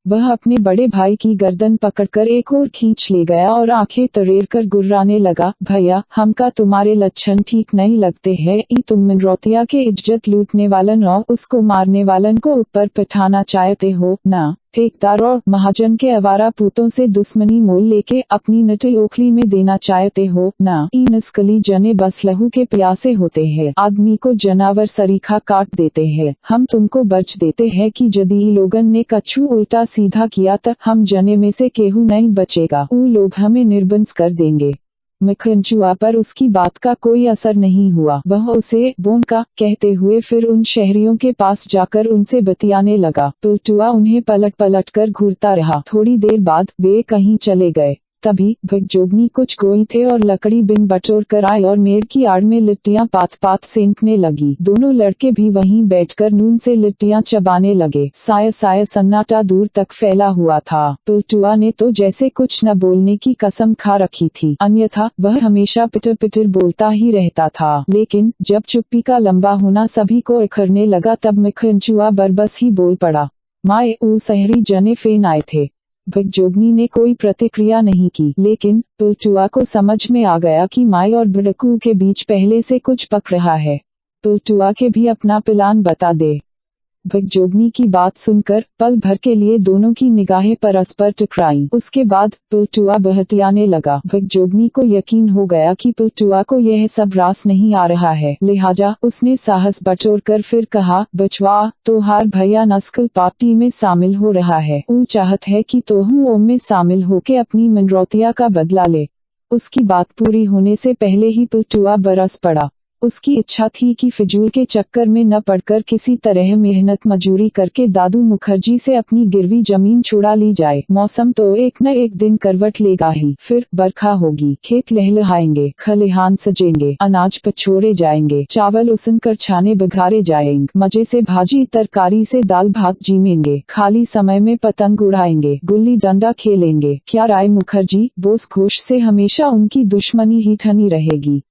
वह अपने बड़े भाई की गर्दन पकड़कर एक और खींच ले गया और आंखें तरेर कर गुर्राने लगा, भैया, हमका तुम्हारे लक्षण ठीक नहीं लगते हैं। तुम मनरोतिया के इज्जत लूटने वालन और उसको मारने वालन को ऊपर पिठाना चाहते हो ना। ठेकेदार और महाजन के आवारा पूतों से दुश्मनी मोल लेके अपनी नटी ओखली में देना चाहते हो ना। नस्कली जने बस लहू के प्यासे होते हैं, आदमी को जनावर सरीखा काट देते हैं। हम तुमको बर्च देते हैं कि यदि लोगन ने कछु उल्टा सीधा किया तो हम जने में से केहू नहीं बचेगा, वो लोग हमें निर्बंस कर देंगे। मिखंचुआ पर उसकी बात का कोई असर नहीं हुआ। वह उसे बोन का कहते हुए फिर उन शहरियों के पास जाकर उनसे बतियाने लगा। पिल्टुआ उन्हें पलट पलट कर घूरता रहा। थोड़ी देर बाद वे कहीं चले गए। तभी भिगजोगनी कुछ गोई थे और लकड़ी बिन बटोर कर आए और मेड़ की आड़ में लिट्टियां पात पात सेंकने लगी। दोनों लड़के भी वहीं बैठकर नून से लिट्टियां चबाने लगे। साय साय सन्नाटा दूर तक फैला हुआ था। पिल्टुआ ने तो जैसे कुछ न बोलने की कसम खा रखी थी, अन्यथा वह हमेशा पिटर पिटर बोलता ही रहता था। लेकिन जब चुप्पी का लंबा होना सभी को इखरने लगा तब मिखंचुआ बरबस ही बोल पड़ा, माए, ऊ शहरी जने फेन आए थे। भिगजोगनी ने कोई प्रतिक्रिया नहीं की, लेकिन पिल्टुआ को समझ में आ गया कि माई और बिड़कू के बीच पहले से कुछ पक रहा है। पिल्टुआ के भी अपना प्लान बता दे। भिगजोगनी की बात सुनकर पल भर के लिए दोनों की निगाहें परस्पर टकराईं। उसके बाद पिल्टुआ बहटियाने लगा। भिगजोगनी को यकीन हो गया कि पिल्टुआ को यह सब रास नहीं आ रहा है, लिहाजा उसने साहस बटोर कर फिर कहा, बचवा, तोहार भैया नस्कल पार्टी में शामिल हो रहा है। वो चाहत है कि तोहू ओम में शामिल होके अपनी मनरोतिया का बदला ले। उसकी बात पूरी होने से पहले ही पिल्टुआ बरस पड़ा। उसकी इच्छा थी कि फिजूल के चक्कर में न पड़कर किसी तरह मेहनत मजूरी करके दादू मुखर्जी से अपनी गिरवी जमीन छुड़ा ली जाए। मौसम तो एक न एक दिन करवट लेगा ही। फिर बरखा होगी, खेत लहलहाएंगे, खलिहान सजेंगे, अनाज पछोड़े जाएंगे, चावल उसन कर छाने बघारे जाएंगे, मजे से भाजी तरकारी से दाल भात जीमेंगे, खाली समय में पतंग उड़ाएंगे, गुल्ली डंडा खेलेंगे। क्या राय मुखर्जी? बोस घोष से हमेशा उनकी दुश्मनी ही ठनी रहेगी।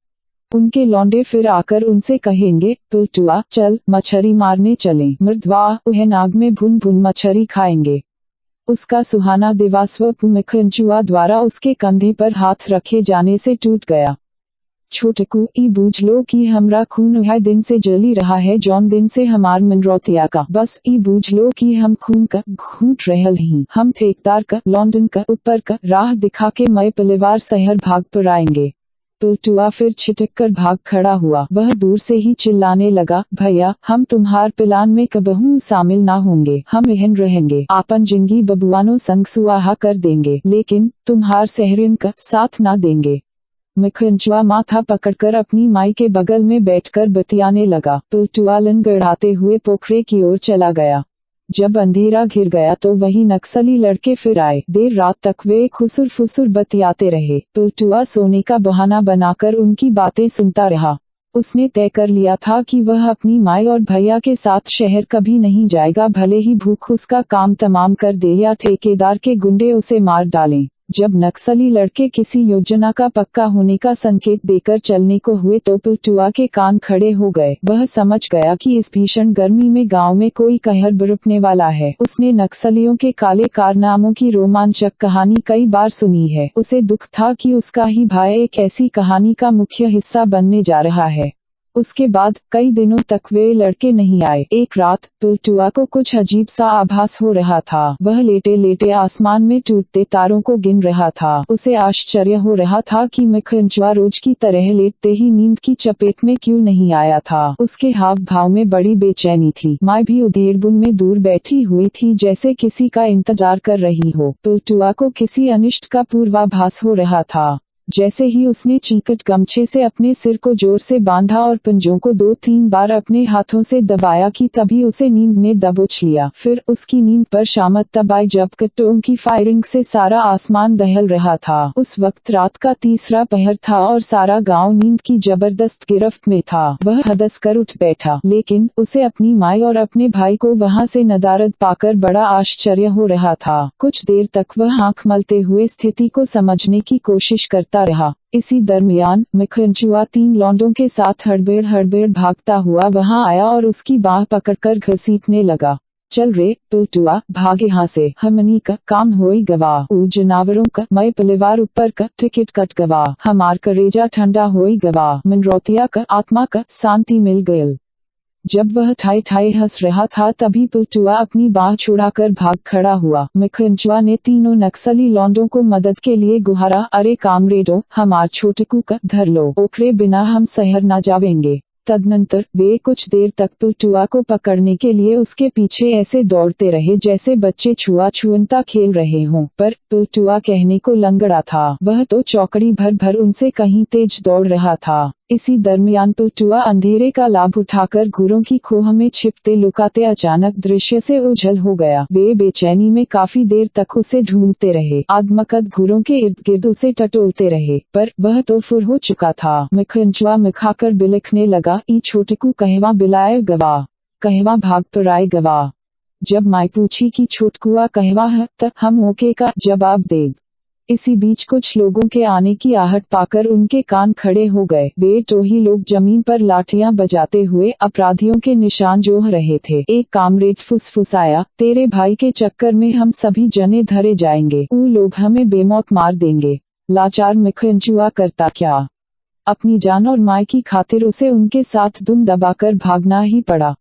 उनके लौंडे फिर आकर उनसे कहेंगे, पिल्टुआ, चल मछली मारने चलें। मृदवा, उह नाग में भुन भुन मछली खाएंगे। उसका सुहाना दिवास्व मिखंचुआ द्वारा उसके कंधे पर हाथ रखे जाने से टूट गया। छोटकू, ई बूझ लो कि हमरा खून उह दिन से जली रहा है जौन दिन से हमार मनरोतिया का। बस ई बूझ लो कि हम खून का घूंट रहल ही। हम ठेकेदार का, लॉन्डन का, ऊपर का राह दिखा के मई परिवार शहर भाग पर आएंगे। पिल्टुआ फिर छिटक कर भाग खड़ा हुआ। वह दूर से ही चिल्लाने लगा, भैया, हम तुम्हार प्लान में कबहू शामिल ना होंगे। हम एहन रहेंगे, आपन जिंदगी बबुआनों संग सुआहा कर देंगे, लेकिन तुम्हार शहरिन का साथ ना देंगे। मिखंचुआ माथा पकड़कर अपनी माई के बगल में बैठकर बतियाने लगा। पिल्टुआ लंगड़ाते हुए पोखरे की ओर चला गया। जब अंधेरा घिर गया तो वही नक्सली लड़के फिर आए। देर रात तक वे खुसुर फुसुर बतियाते रहे। पिल्टुआ सोने का बहाना बनाकर उनकी बातें सुनता रहा। उसने तय कर लिया था कि वह अपनी माई और भैया के साथ शहर कभी नहीं जाएगा, भले ही भूख उसका काम तमाम कर दे या ठेकेदार के गुंडे उसे मार डालें। जब नक्सली लड़के किसी योजना का पक्का होने का संकेत देकर चलने को हुए तो पिल्टुआ के कान खड़े हो गए। वह समझ गया कि इस भीषण गर्मी में गांव में कोई कहर बरपने वाला है। उसने नक्सलियों के काले कारनामों की रोमांचक कहानी कई बार सुनी है। उसे दुख था कि उसका ही भाई एक ऐसी कहानी का मुख्य हिस्सा बनने जा रहा है। उसके बाद कई दिनों तक वे लड़के नहीं आए। एक रात पिल्टुआ को कुछ अजीब सा आभास हो रहा था। वह लेटे लेटे आसमान में टूटते तारों को गिन रहा था। उसे आश्चर्य हो रहा था कि मिखंचुआ रोज की तरह लेटते ही नींद की चपेट में क्यों नहीं आया था। उसके हाव भाव में बड़ी बेचैनी थी। माँ भी उधेड़बुन में दूर बैठी हुई थी, जैसे किसी का इंतजार कर रही हो। पिल्टुआ को किसी अनिष्ट का पूर्वाभास हो रहा था। जैसे ही उसने चीकट गमछे से अपने सिर को जोर से बांधा और पंजों को 2-3 बार अपने हाथों से दबाया कि तभी उसे नींद ने दबोच लिया। फिर उसकी नींद पर शामत तब आई जब कट्टों की फायरिंग से सारा आसमान दहल रहा था। उस वक्त रात का 3रा पहर था और सारा गांव नींद की जबरदस्त गिरफ्त में था। वह हदस कर उठ बैठा, लेकिन उसे अपनी माई और अपने भाई को वहां से नदारद पाकर बड़ा आश्चर्य हो रहा था। कुछ देर तक वह आंख मलते हुए स्थिति को समझने की कोशिश करता रहा। इसी दरमियान मिखंचुआ 3 लौंडों के साथ हड़बड़ भागता हुआ वहां आया और उसकी बाह पकड़कर घसीटने लगा। चल रे पिल्टुआ, भाग यहाँ से, हमनी का काम होई गवा, ऊ जनावरों का मैं परिवार ऊपर का टिकट कट गवा, हमार करेजा ठंडा होई गवा, मनरोतिया का आत्मा का शांति मिल गयल। जब वह ठाई ठाई हंस रहा था तभी पिल्टुआ अपनी बाह छुड़ाकर भाग खड़ा हुआ। मिखंचुआ ने तीनों नक्सली लौंडों को मदद के लिए गुहारा, अरे कामरेडों, हमार छोटकू का धर लो, ओकरे बिना हम शहर न जावेंगे। तदनंतर वे कुछ देर तक पिल्टुआ को पकड़ने के लिए उसके पीछे ऐसे दौड़ते रहे जैसे बच्चे छुआ छुअंता खेल रहे हों, पर पिल्टुआ कहने को लंगड़ा था। वह तो चौकड़ी भर उनसे कहीं तेज दौड़ रहा था। इसी दरमियान पिल्टुआ अंधेरे का लाभ उठाकर घुरों की खोह में छिपते लुकाते अचानक दृश्य से ओझल हो गया। वे बेचैनी में काफी देर तक उसे ढूंढते रहे, आदमकद घुरों के इर्द गिर्द उसे टटोलते रहे, पर वह तो फुर हो चुका था। मिखंचुआ मिखाकर बिलखने लगा, ई छोटकू कहवा बिलाए गवा, कहवा भाग पर आए गवा। जब माई पूछी कि छोटकुआ कहवा है तब हम ओके का जवाब देग। इसी बीच कुछ लोगों के आने की आहट पाकर उनके कान खड़े हो गए। वे टोही लोग जमीन पर लाठियां बजाते हुए अपराधियों के निशान जोह रहे थे। एक कामरेड फुसफुसाया, तेरे भाई के चक्कर में हम सभी जने धरे जाएंगे, वो लोग हमें बेमौत मार देंगे। लाचार मिखंचुआ करता क्या? अपनी जान और माई की खातिर उसे उनके साथ दुम दबाकर भागना ही पड़ा।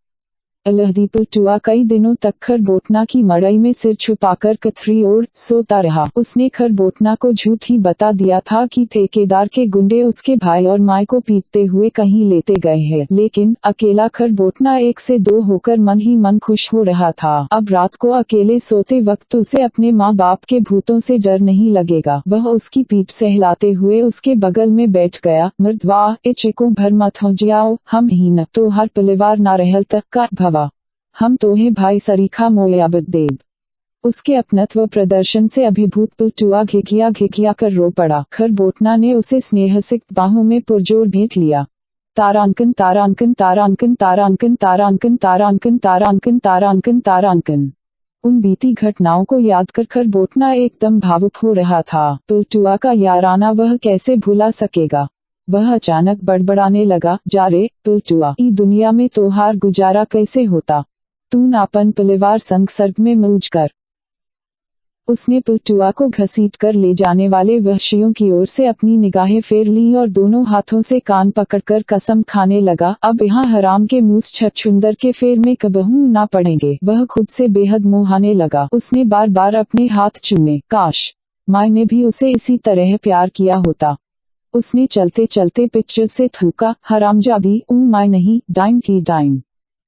अलहदी पिल्टुआ कई दिनों तक खरबोटना की मड़ई में सिर छुपाकर कथरी ओर सोता रहा। उसने खरबोटना को झूठ ही बता दिया था कि ठेकेदार के गुंडे उसके भाई और माई को पीटते हुए कहीं लेते गए हैं, लेकिन अकेला खरबोटना 1 से 2 होकर मन ही मन खुश हो रहा था। अब रात को अकेले सोते वक्त उसे अपने माँ बाप के भूतों से डर नहीं लगेगा। वह उसकी पीठ सहलाते हुए उसके बगल में बैठ गया। मर्दवा, इचको भर मत हो जाओ, हम ही न तो हर परिवार न रहल तक का भवा, हम तोहे भाई सरीखा मोयाबत देव। उसके अपनत्व प्रदर्शन से अभिभूत पिल्टुआ घिघिया कर रो पड़ा। खरबोटना ने उसे स्नेहसिक्त बाहों में पुरजोर भेंट लिया। तारांकन तारांकन तारांकन तारांकन तारांकन तारांकन तारांकन तारांकन तारांकन। उन बीती घटनाओं को याद कर खरबोटना एकदम भावुक हो रहा था। पिल्टुआ का याराना वह कैसे भुला सकेगा। वह अचानक बड़बड़ाने लगा, जा रे पिल्टुआ, ई दुनिया में तोहार गुजारा कैसे होता, तू नापन परिवार संग सर्ग में मौज कर। उसने पिल्टुआ को घसीट कर ले जाने वाले वहशियों की ओर से अपनी निगाहें फेर ली और दोनों हाथों से कान पकड़कर कसम खाने लगा, अब यहाँ हराम के मूस छछुंदर के फेर में कबहू ना पड़ेंगे। वह खुद से बेहद मुहाने लगा। उसने बार बार अपने हाथ चूमे, काश माई ने भी उसे इसी तरह प्यार किया होता। उसने चलते चलते पिक्चर से थूका, हरामजादी, माई नहीं, डाइन थी, डाइन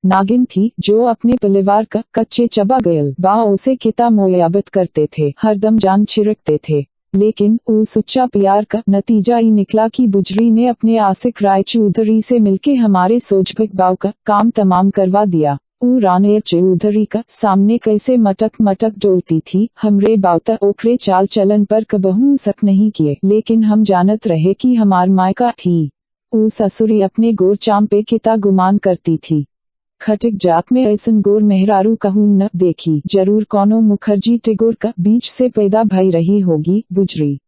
नागिन थी जो अपने परिवार का कच्चे चबा गयल वाह उसे किता मोयाबत करते थे, हरदम जान छिड़कते थे। लेकिन उस सुच्चा प्यार का नतीजा ही निकला कि बुजरी ने अपने आसिक राय चौधरी से मिलके हमारे सोजभक बाव का काम तमाम करवा दिया। रानेर चौधरी का सामने कैसे मटक मटक डोलती थी, हमरे बावता ओखरे चाल चलन पर कबहू शक नहीं किए, लेकिन हम जानत रहे कि हमार मायका थी। ससुरी अपने गोर चाम पे किता गुमान करती थी। खटिक जात में ऐसन गोर मेहरारू कहूं न देखी, जरूर कौनो मुखर्जी टिगोर का बीच से पैदा भई रही होगी। बुजरी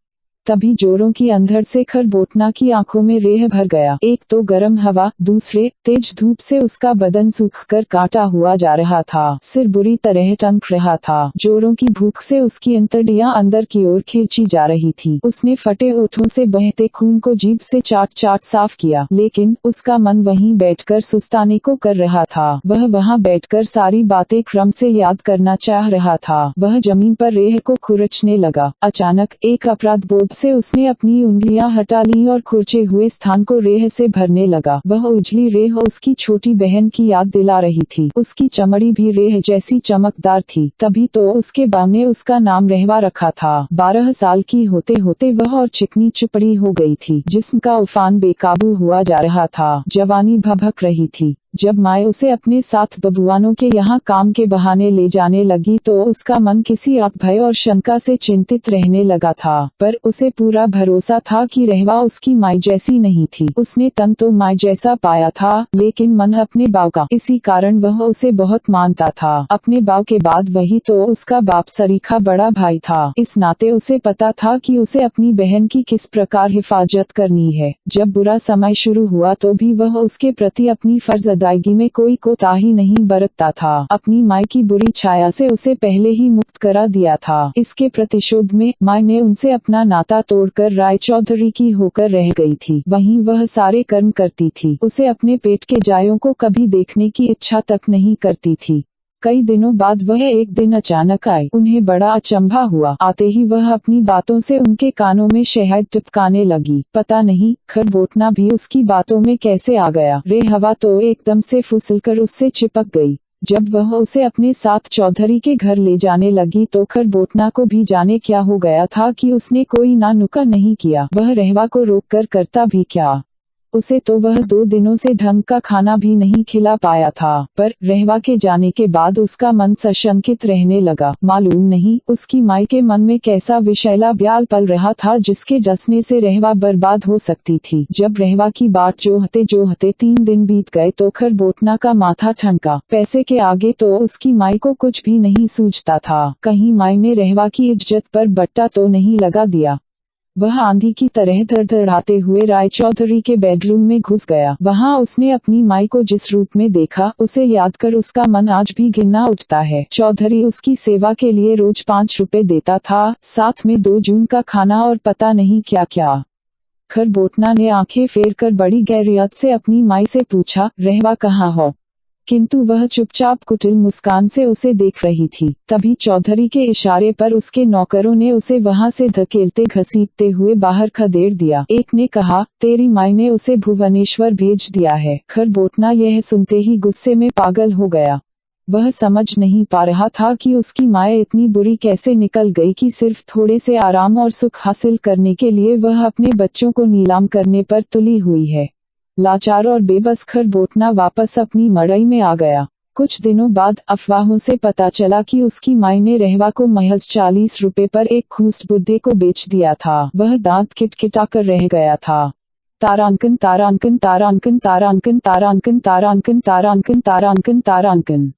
तभी जोरों की अंधड़ से खरबोटना की आंखों में रेह भर गया। एक तो गर्म हवा, दूसरे तेज धूप से उसका बदन सूखकर काटा हुआ जा रहा था। सिर बुरी तरह टंक रहा था। जोरों की भूख से उसकी अंतड़ियां अंदर की ओर खींची जा रही थी। उसने फटे ओठों से बहते खून को जीभ से चाट चाट साफ किया, लेकिन उसका मन वहीं बैठकर सुस्ताने को कर रहा था। वह वहां बैठकर सारी बातें क्रम से याद करना चाह रहा था। वह जमीन पर रेह को खुरचने लगा। अचानक एक अपराध बोध से उसने अपनी उंगलियां हटा ली और खुरचे हुए स्थान को रेह से भरने लगा। वह उजली रेह उसकी छोटी बहन की याद दिला रही थी। उसकी चमड़ी भी रेह जैसी चमकदार थी, तभी तो उसके बाप ने उसका नाम रहवा रखा था। 12 साल की होते होते वह और चिकनी चुपड़ी हो गई थी। जिस्म का उफान बेकाबू हुआ जा रहा था, जवानी भभक रही थी। जब माए उसे अपने साथ बबुआनों के यहाँ काम के बहाने ले जाने लगी तो उसका मन किसी भय और शंका से चिंतित रहने लगा था। पर उसे पूरा भरोसा था कि रहवा उसकी माई जैसी नहीं थी। उसने तन तो माई जैसा पाया था, लेकिन मन अपने बाप का। इसी कारण वह उसे बहुत मानता था। अपने बाप के बाद वही तो उसका बाप सरीखा बड़ा भाई था। इस नाते उसे पता था कि उसे अपनी बहन की किस प्रकार हिफाजत करनी है। जब बुरा समय शुरू हुआ तो भी वह उसके प्रति अपनी फर्ज अदायगी में कोई कोताही नहीं बरतता था। अपनी माई की बुरी छाया से उसे पहले ही मुक्त करा दिया था। इसके प्रतिशोध में माई ने उनसे अपना नाता तोड़कर राय चौधरी की होकर रह गई थी। वहीं वह सारे कर्म करती थी। उसे अपने पेट के जायों को कभी देखने की इच्छा तक नहीं करती थी। कई दिनों बाद वह एक दिन अचानक आई। उन्हें बड़ा अचंभा हुआ। आते ही वह अपनी बातों से उनके कानों में शहद टपकाने लगी। पता नहीं खरबोटना भी उसकी बातों में कैसे आ गया। रेहवा तो एकदम से फुसलकर उससे चिपक गई। जब वह उसे अपने साथ चौधरी के घर ले जाने लगी तो खरबोटना को भी जाने क्या हो गया था कि उसने कोई ना नुक्कड़ नहीं किया। वह रहवा को रोककर करता भी क्या। उसे तो वह 2 दिनों से ढंग का खाना भी नहीं खिला पाया था। पर रहवा के जाने के बाद उसका मन सशंकित रहने लगा। मालूम नहीं उसकी माई के मन में कैसा विषैला ब्याल पल रहा था जिसके डसने से रहवा बर्बाद हो सकती थी। जब रहवा की बाट जोहते जोहते 3 दिन बीत गए तो खरबोटना का माथा ठनका। पैसे के आगे तो उसकी माई को कुछ भी नहीं सूझता था। कहीं माई ने रहवा की इज्जत पर बट्टा तो नहीं लगा दिया। वह आंधी की तरह धड़धड़ाते हुए राय चौधरी के बेडरूम में घुस गया। वहां उसने अपनी माई को जिस रूप में देखा, उसे याद कर उसका मन आज भी घिना उठता है। चौधरी उसकी सेवा के लिए रोज 5 रुपए देता था, साथ में 2 जून का खाना और पता नहीं क्या क्या। खरबोटना ने आंखें फेर कर बड़ी गैरियत से अपनी माई से पूछा, रहवा कहाँ हो? किंतु वह चुपचाप कुटिल मुस्कान से उसे देख रही थी। तभी चौधरी के इशारे पर उसके नौकरों ने उसे वहां से धकेलते घसीटते हुए बाहर खदेड़ दिया। एक ने कहा, तेरी माई ने उसे भुवनेश्वर भेज दिया है। खरबोटना यह सुनते ही गुस्से में पागल हो गया। वह समझ नहीं पा रहा था कि उसकी माँ इतनी बुरी कैसे निकल गई कि सिर्फ थोड़े से आराम और सुख हासिल करने के लिए वह अपने बच्चों को नीलाम करने पर तुली हुई है। लाचार और बेबस खरबोटना वापस अपनी मड़ई में आ गया। कुछ दिनों बाद अफवाहों से पता चला कि उसकी माई ने रहवा को महज 40 रुपए पर एक खूस्ट बुर्दे को बेच दिया था। वह दांत किटकिटा कर रह गया था। तारांकन तारांकन तारांकन तारांकन तारांकन तारांकन तारांकन तारांकन तारांकन।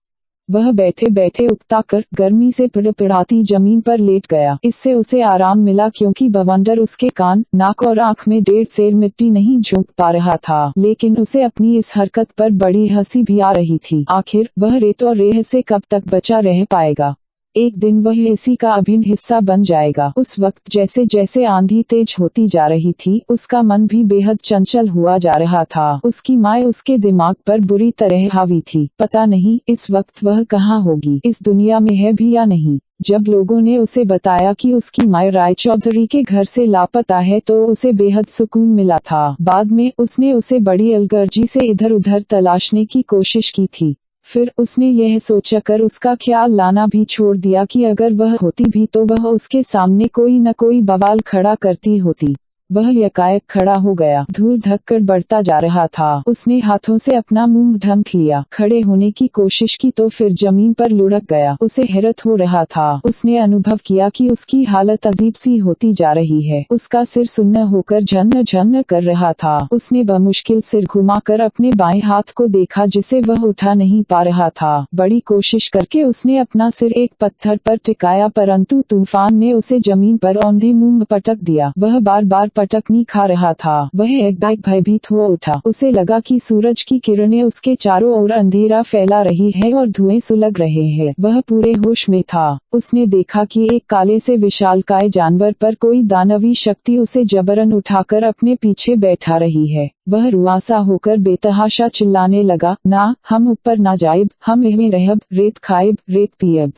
वह बैठे बैठे उकता कर गर्मी से पिड़पिड़ाती जमीन पर लेट गया। इससे उसे आराम मिला क्योंकि बवंडर उसके कान, नाक और आंख में 1.5 सेर मिट्टी नहीं झोंक पा रहा था। लेकिन उसे अपनी इस हरकत पर बड़ी हंसी भी आ रही थी। आखिर वह रेत और रेह से कब तक बचा रह पाएगा। एक दिन वह इसी का अभिन्न हिस्सा बन जाएगा। उस वक्त जैसे जैसे आंधी तेज होती जा रही थी, उसका मन भी बेहद चंचल हुआ जा रहा था। उसकी माँ उसके दिमाग पर बुरी तरह हावी थी। पता नहीं इस वक्त वह कहाँ होगी, इस दुनिया में है भी या नहीं। जब लोगों ने उसे बताया कि उसकी माँ राय चौधरी के घर से लापता है तो उसे बेहद सुकून मिला था। बाद में उसने उसे बड़ी अलगर्जी से इधर उधर तलाशने की कोशिश की थी। फिर उसने यह सोचकर उसका ख्याल लाना भी छोड़ दिया कि अगर वह होती भी तो वह उसके सामने कोई न कोई बवाल खड़ा करती होती। वह यकायक खड़ा हो गया। धूल धक्कर बढ़ता जा रहा था। उसने हाथों से अपना मुंह ढक लिया। खड़े होने की कोशिश की तो फिर जमीन पर लुढ़क गया। उसे हैरत हो रहा था। उसने अनुभव किया कि उसकी हालत अजीब सी होती जा रही है। उसका सिर सुन्न होकर झन्न झन्न कर रहा था। उसने बमुश्किल सिर घुमाकर अपने बाएं हाथ को देखा जिसे वह उठा नहीं पा रहा था। बड़ी कोशिश करके उसने अपना सिर एक पत्थर पर टिकाया, परंतु तूफान ने उसे जमीन पर औंधे मुंह पटक दिया। वह बार बार पटकनी खा रहा था। वह एकदम भयभीत हो उठा। उसे लगा कि सूरज की किरणें उसके चारों ओर अंधेरा फैला रही है और धुएं सुलग रहे हैं। वह पूरे होश में था। उसने देखा कि एक काले से विशालकाय जानवर पर कोई दानवी शक्ति उसे जबरन उठाकर अपने पीछे बैठा रही है। वह रुआसा होकर बेतहाशा चिल्लाने लगा, ना, हम ऊपर ना जाइब, हम एवें रहब, रेत खाइब, रेत पियब।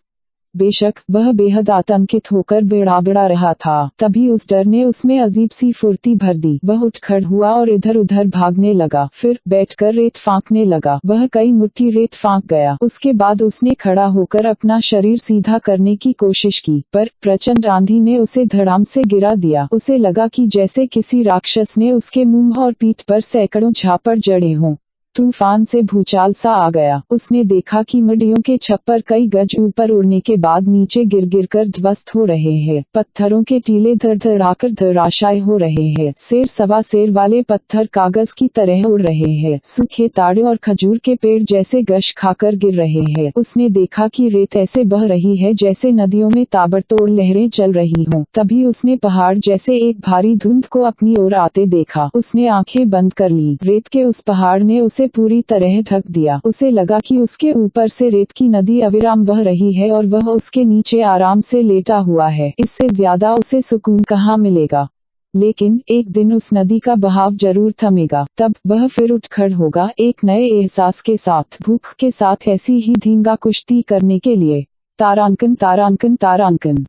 बेशक वह बेहद आतंकित होकर बेड़ाबिड़ा रहा था, तभी उस डर ने उसमें अजीब सी फुर्ती भर दी। वह उठ खड़ हुआ और इधर उधर भागने लगा, फिर बैठकर रेत फांकने लगा। वह कई मुट्ठी रेत फांक गया। उसके बाद उसने खड़ा होकर अपना शरीर सीधा करने की कोशिश की, पर प्रचंड आंधी ने उसे धड़ाम से गिरा दिया। उसे लगा कि जैसे किसी राक्षस ने उसके मुंह और पीठ पर सैकड़ों झापड़ जड़े हों। तूफान से भूचाल सा आ गया। उसने देखा कि मडियों के छप्पर कई गज ऊपर उड़ने के बाद नीचे गिर गिर कर ध्वस्त हो रहे हैं। पत्थरों के टीले धड़धड़ाकर धराशायी हो रहे हैं। शेर सवा शेर वाले पत्थर कागज की तरह उड़ रहे हैं। सूखे ताड़े और खजूर के पेड़ जैसे गश खाकर गिर रहे हैं। उसने देखा कि रेत ऐसे बह रही है जैसे नदियों में ताबड़तोड़ लहरें चल रही हों। तभी उसने पहाड़ जैसे एक भारी धुंध को अपनी ओर आते देखा। उसने आंखें बंद कर ली। रेत के उस पहाड़ ने उसे पूरी तरह ढक दिया। उसे लगा कि उसके ऊपर से रेत की नदी अविराम बह रही है और वह उसके नीचे आराम से लेटा हुआ है। इससे ज्यादा उसे सुकून कहाँ मिलेगा। लेकिन एक दिन उस नदी का बहाव जरूर थमेगा। तब वह फिर उठ खड़ होगा, एक नए एहसास के साथ, भूख के साथ, ऐसी ही धींगा कुश्ती करने के लिए। तारांकन तारांकन तारांकन।